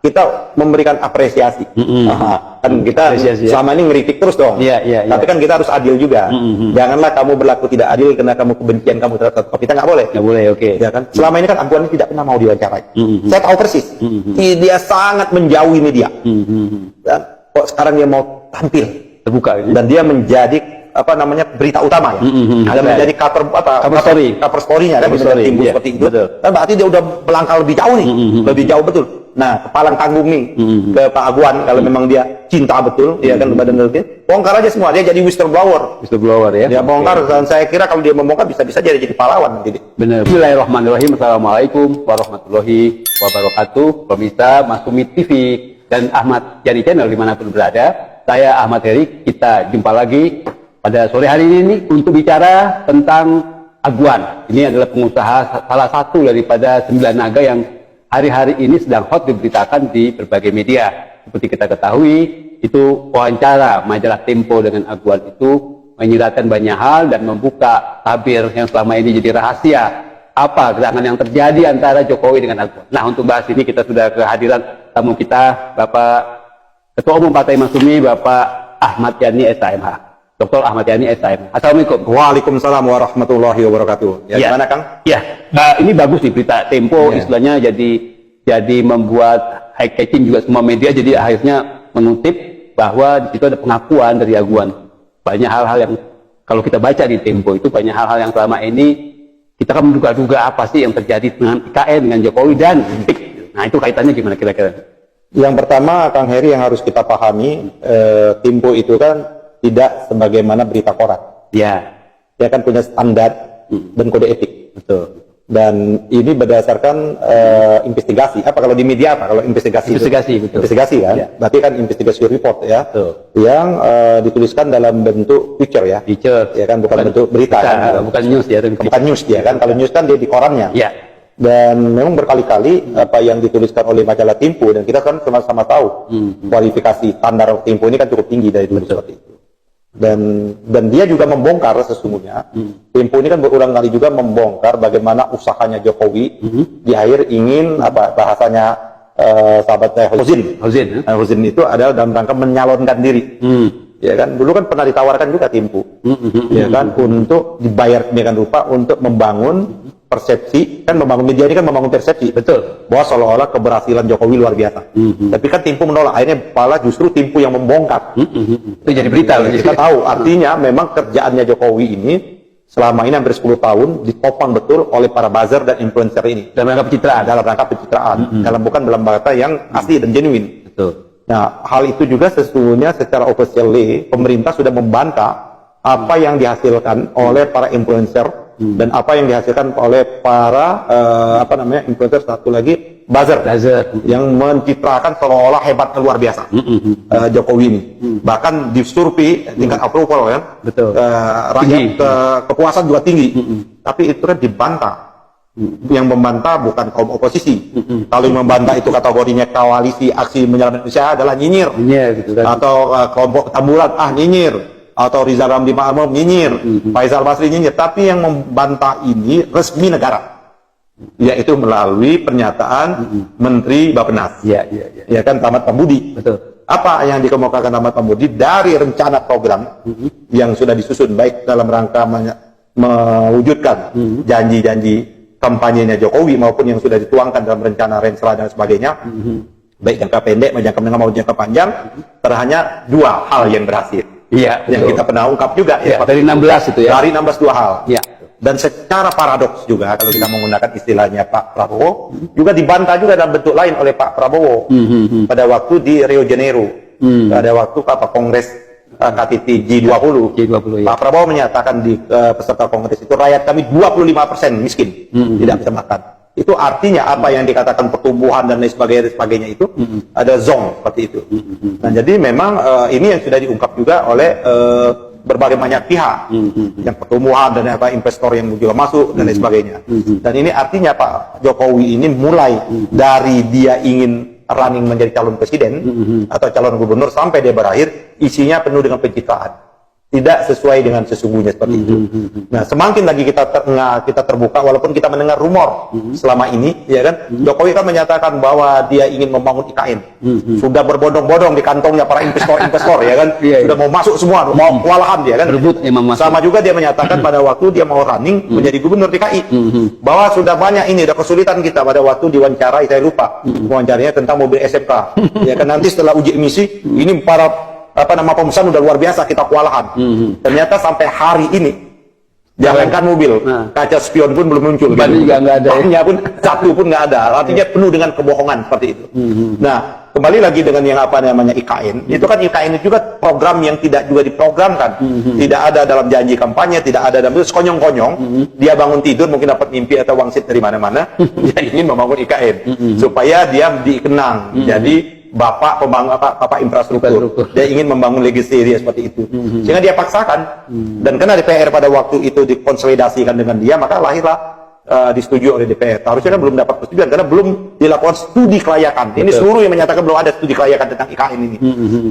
kita memberikan apresiasi. Kan kita selama ini ngeritik terus dong. Tapi kan kita harus adil juga. Janganlah kamu berlaku tidak adil karena kamu kebencian kamu terhadap kita, nggak boleh. Nggak boleh, oke. Ya kan? Selama ini kan Aguan tidak pernah mau diwawancarai. Saya tahu persis. Dia sangat menjauhi media. Dan kok sekarang dia mau tampil terbuka dan dia menjadi apa namanya berita utama ya, dan menjadi cover story-nya kan, timbul seperti itu. Kan berarti dia udah melangkah lebih jauh nih, lebih jauh betul. Nah, kepalang tanggung nih ke Pak Aguan kalau memang dia cinta betul, ya kan badan nerti, bongkar aja semua, dia jadi whistleblower ya. Dia bongkar dan saya kira kalau dia membongkar bisa-bisa jadi pahlawan nanti. Benar. Bismillahirrahmanirrahim. Assalamualaikum warahmatullahi wabarakatuh. Pemirsa Masumi TV dan Ahmad Yani Channel dimanapun berada, saya Ahmad Heri. Kita jumpa lagi pada sore hari ini untuk bicara tentang Aguan. Ini adalah pengusaha salah satu daripada 9 naga yang hari-hari ini sedang hot diberitakan di berbagai media. Seperti kita ketahui, itu wawancara majalah Tempo dengan Aguan itu menyiratkan banyak hal dan membuka tabir yang selama ini jadi rahasia. Apa gerangan yang terjadi antara Jokowi dengan Aguan. Nah, untuk bahas ini kita sudah kehadiran tamu kita, Bapak Ketua Umum Partai Masumi, Bapak Ahmad Yani SHMH. Dr. Ahmad Yani SHMH. Assalamualaikum. Waalaikumsalam warahmatullahi wabarakatuh. Ya, gimana Kang? Ya, nah, ini bagus nih berita Tempo, istilahnya jadi membuat high catching juga semua media, jadi akhirnya mengutip bahwa di situ ada pengakuan dari Aguan. Banyak hal-hal yang kalau kita baca di Tempo itu banyak hal-hal yang selama ini kita kan menduga-duga apa sih yang terjadi dengan IKN, dengan Jokowi dan PIK. Nah, itu kaitannya gimana kira-kira? Yang pertama, Kang Heri, yang harus kita pahami, Tempo itu kan tidak sebagaimana berita koran. Ya. Dia kan punya standar dan kode etik. Betul. Dan ini berdasarkan investigasi. Apa kalau di media apa? Kalau investigasi betul. Investigasi kan? Ya. Berarti kan investigasi report ya. Betul. Yang dituliskan dalam bentuk picture ya. Picture. Ya kan, bukan bentuk berita kan. Bukan news ya. Bukan news dia kan. Kalau news kan dia di korannya. Ya. Dan memang berkali-kali apa yang dituliskan oleh majalah Tempo, dan kita kan sama-sama tahu kualifikasi standar Tempo ini kan cukup tinggi dari dulu seperti itu. Dan dia juga membongkar sesungguhnya. Tempo ini kan berulang kali juga membongkar bagaimana usahanya Jokowi di akhir ingin apa bahasanya sahabat saya Hozin itu adalah dalam rangka menyalonkan diri. Ya kan, dulu kan pernah ditawarkan juga Tempo, ya kan, untuk dibayar demikian rupa untuk membangun persepsi, kan membangun media ini kan membangun persepsi, betul, bahwa seolah-olah keberhasilan Jokowi luar biasa. Tapi kan Tempo menolak, akhirnya malah justru Tempo yang membongkar. Itu jadi berita. Kita tahu, artinya memang kerjaannya Jokowi ini selama ini hampir 10 tahun ditopang betul oleh para buzzer dan influencer ini. Dalam rangka pencitraan. Bukan dalam bahasa yang asli dan genuine. Betul. Nah, hal itu juga sesungguhnya secara officially pemerintah sudah membantah apa yang dihasilkan oleh para influencer dan apa yang dihasilkan oleh para influencer, satu lagi buzzer yang mencitrakan seolah-olah hebat luar biasa Jokowi ini. Bahkan di survei tingkat approval kan, rakyat kepuasan juga tinggi. Tapi itu kan dibantah. Yang membantah bukan kaum oposisi. Kalau yang membantah itu kategorinya koalisi aksi menyelamatkan Indonesia adalah nyinyir. Gitu kan. Atau kelompok Tambulan nyinyir. Atau Rizal Ramli Ma'amum nyinyir. Faisal Basri nyinyir. Tapi yang membantah ini resmi negara, yaitu melalui pernyataan Menteri Bappenas. Ya kan, Ahmad Pambudi. Betul. Apa yang dikemukakan Ahmad Pambudi dari rencana program yang sudah disusun baik dalam rangka mewujudkan janji-janji kampanyenya Jokowi maupun yang sudah dituangkan dalam rencana Renstra dan sebagainya, baik jangka pendek, jangka menengah maupun jangka panjang, terhanya 2 hal yang berhasil. Yang kita pernah ungkap juga dari 16 itu ya. Dari 16 2 hal. Dan secara paradoks juga kalau kita menggunakan istilahnya Pak Prabowo, juga dibantah juga dalam bentuk lain oleh Pak Prabowo pada waktu di Rio de Janeiro. Pada waktu Kongres KTT G20, ya. Pak Prabowo menyatakan di peserta kongres itu rakyat kami 25% miskin, tidak bisa makan. Itu artinya apa yang dikatakan pertumbuhan dan lain sebagainya itu ada zong seperti itu. Nah, jadi memang ini yang sudah diungkap juga oleh berbagai banyak pihak, yang pertumbuhan dan investor yang juga masuk dan lain sebagainya. Dan ini artinya Pak Jokowi ini mulai dari dia ingin running menjadi calon presiden atau calon gubernur sampai dia berakhir isinya penuh dengan pencitraan. tidak sesuai dengan sesungguhnya seperti itu. Nah, semakin lagi kita terbuka, walaupun kita mendengar rumor selama ini, ya kan, Jokowi kan menyatakan bahwa dia ingin membangun IKN, sudah berbondong-bondong di kantongnya para investor-investor, ya kan, sudah mau masuk semua, mau kewalahan dia kan. Sama juga dia menyatakan pada waktu dia mau running menjadi gubernur DKI, bahwa sudah banyak ini, ada kesulitan kita pada waktu diwawancara, saya lupa, wawancaranya tentang mobil SMK, ya kan, nanti setelah uji emisi, ini para pemesan udah luar biasa, kita kewalahan. Ternyata sampai hari ini jangankan mobil, kaca spion pun belum muncul. Ban juga nggak ada. Bannya pun satu pun nggak ada. Artinya penuh dengan kebohongan seperti itu. Nah, kembali lagi dengan yang apa namanya IKN. Itu kan IKN itu juga program yang tidak juga diprogramkan. Tidak ada dalam janji kampanye, tidak ada dalam itu sekonyong-konyong. Dia bangun tidur mungkin dapat mimpi atau wangsit dari mana-mana. Dia ingin membangun IKN supaya dia dikenang. Jadi bapak pembangun bapak infrastruktur. Dia ingin membangun legacy dia seperti itu. Sehingga dia paksakan. Dan karena DPR pada waktu itu dikonsolidasikan dengan dia, maka lahirlah disetujui oleh DPR. Harusnya kan belum dapat persetujuan karena belum dilakukan studi kelayakan. Ini seluruh yang menyatakan belum ada studi kelayakan tentang IKN ini.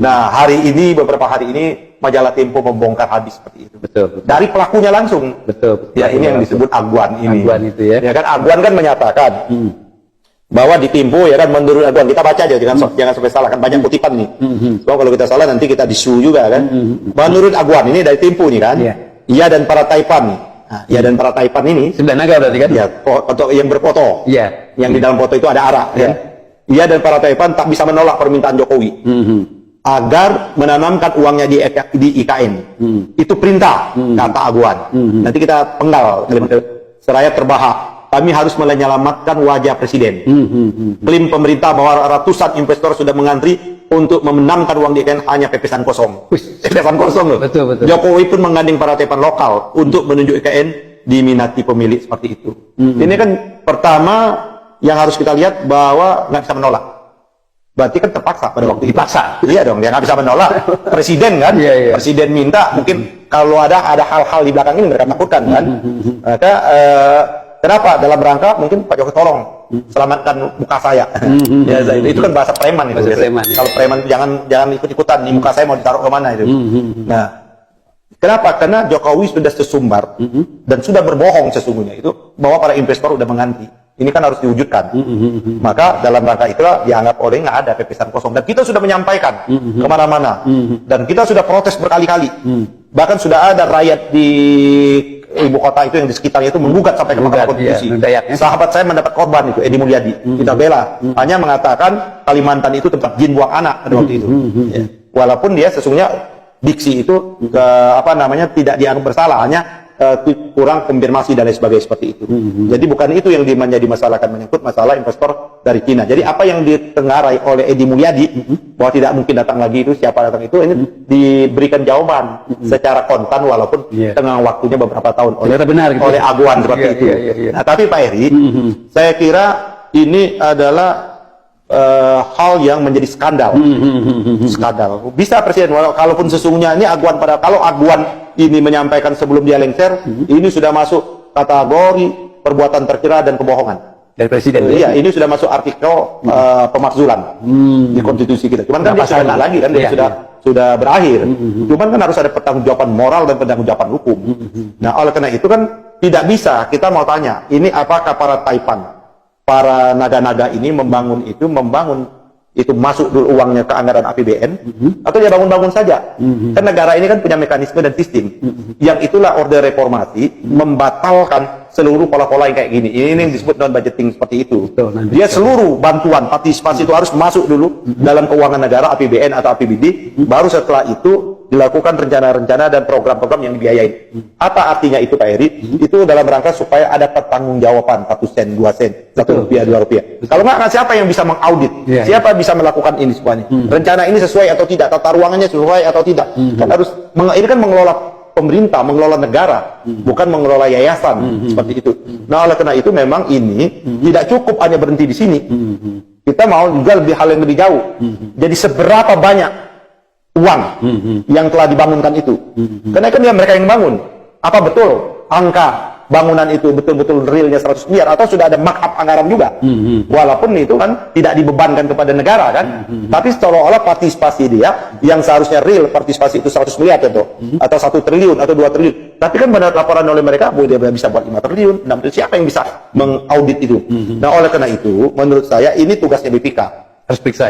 Nah, hari ini, beberapa hari ini majalah Tempo membongkar habis seperti itu. Betul. Dari pelakunya langsung. Betul. Ya, ini yang disebut Aguan ini. Aguan itu ya. Ya kan, Aguan kan menyatakan bahwa di Tempo, ya kan, menurut Aguan, kita baca aja, jangan sampai salah, kan banyak kutipan nih. Sebab kalau kita salah nanti kita disu juga kan. Menurut Aguan ini dari Tempo nih kan. Ia dan para Taipan nih. Nah, ia dan para Taipan ini 9 naga berarti kan? Ya, foto yang berfoto. Iya. Yang di dalam foto itu ada arah. Ya. Ia dan para Taipan tak bisa menolak permintaan Jokowi agar menanamkan uangnya di IKN. Itu perintah, kata Aguan. Nanti kita penggal. Seraya terbahak. Kami harus menyelamatkan wajah presiden. Klaim pemerintah bahwa ratusan investor sudah mengantri untuk memenamkan uang di IKN hanya pepesan kosong. Pepesan kosong loh. Betul. Jokowi pun menggandeng para Taipan lokal untuk menunjuk IKN diminati pemilik seperti itu. Ini kan pertama yang harus kita lihat bahwa nggak bisa menolak. Berarti kan terpaksa pada waktu itu. Dipaksa. Iya dong, dia nggak bisa menolak. Presiden kan, presiden minta, mungkin kalau ada hal-hal di belakang ini mereka takutkan kan. Maka kenapa? Dalam rangka mungkin Pak Jokowi tolong selamatkan muka saya. Ya, itu kan bahasa preman itu. Kalau preman jangan ikut-ikutan, nih muka saya mau ditaruh ke mana itu. Nah, kenapa? Karena Jokowi sudah sesumbar dan sudah berbohong sesungguhnya itu bahwa para investor sudah mengantri. Ini kan harus diwujudkan. Maka dalam rangka itulah dianggap oleh nggak ada pepesan kosong. Dan kita sudah menyampaikan kemana-mana. Dan kita sudah protes berkali-kali. Bahkan sudah ada rakyat di ibu kota itu yang di sekitarnya itu menggugat sampai ke Mahkamah Konstitusi. Sahabat saya mendapat korban itu, Edi Mulyadi. Kita bela. Hanya mengatakan Kalimantan itu tempat jin buang anak pada waktu itu. Walaupun dia sesungguhnya diksi itu tidak dianggap bersalah, hanya kurang konfirmasi dan lain sebagainya seperti itu. Jadi bukan itu yang menjadi masalah, kan menyangkut masalah investor dari Cina. Jadi apa yang ditengarai oleh Edi Mulyadi bahwa tidak mungkin datang lagi itu, siapa datang itu, ini diberikan jawaban secara kontan walaupun tengah waktunya beberapa tahun oleh Aguan seperti itu. Nah, tapi Pak Heri, saya kira ini adalah hal yang menjadi skandal. Skandal. Bisa presiden, kalaupun sesungguhnya ini Aguan, kalau Aguan ini menyampaikan sebelum dia lengser, ini sudah masuk kategori perbuatan tercela dan kebohongan dari presiden. Iya, ini sudah masuk artikel pemakzulan di konstitusi kita. Cuman kan dia sudah lagi kan, dia sudah berakhir. Cuman kan harus ada pertanggungjawaban moral dan pertanggungjawaban hukum. Nah, oleh karena itu kan tidak bisa kita mau tanya, ini apakah para Taipan, para naga-naga ini membangun itu masuk dulu uangnya ke anggaran APBN atau dia bangun-bangun saja. Kan negara ini kan punya mekanisme dan sistem yang itulah orde reformasi membatalkan seluruh pola-pola yang kayak gini. Ini yang disebut non budgeting seperti itu. Dia seluruh bantuan partisipasi itu harus masuk dulu dalam keuangan negara, APBN atau APBD, baru setelah itu dilakukan rencana-rencana dan program-program yang dibiayain. Apa artinya itu Pak Heri? Itu dalam rangka supaya ada pertanggungjawaban 1 sen, 2 sen, 1 rupiah, 2 rupiah. Kalau nggak, siapa yang bisa mengaudit? Siapa bisa melakukan ini semuanya? Rencana ini sesuai atau tidak? Tata ruangannya sesuai atau tidak? Kan harus ini kan mengelola pemerintah, mengelola negara, bukan mengelola yayasan seperti itu. Nah, oleh karena itu memang ini tidak cukup hanya berhenti di sini. Kita mau juga hal yang lebih jauh. Jadi seberapa banyak uang yang telah dibangunkan itu? Karena kan mereka yang bangun. Apa betul angka bangunan itu betul-betul realnya 100 miliar atau sudah ada markup anggaran juga. Walaupun itu kan tidak dibebankan kepada negara kan. Tapi seolah-olah partisipasi dia yang seharusnya real partisipasi itu 100 miliar itu atau 1 triliun atau 2 triliun. Tapi kan pada laporan oleh mereka dia bisa buat 5 triliun, 6 triliun. Siapa yang bisa mengaudit itu? Nah, oleh karena itu menurut saya ini tugasnya BPK. Harus periksa.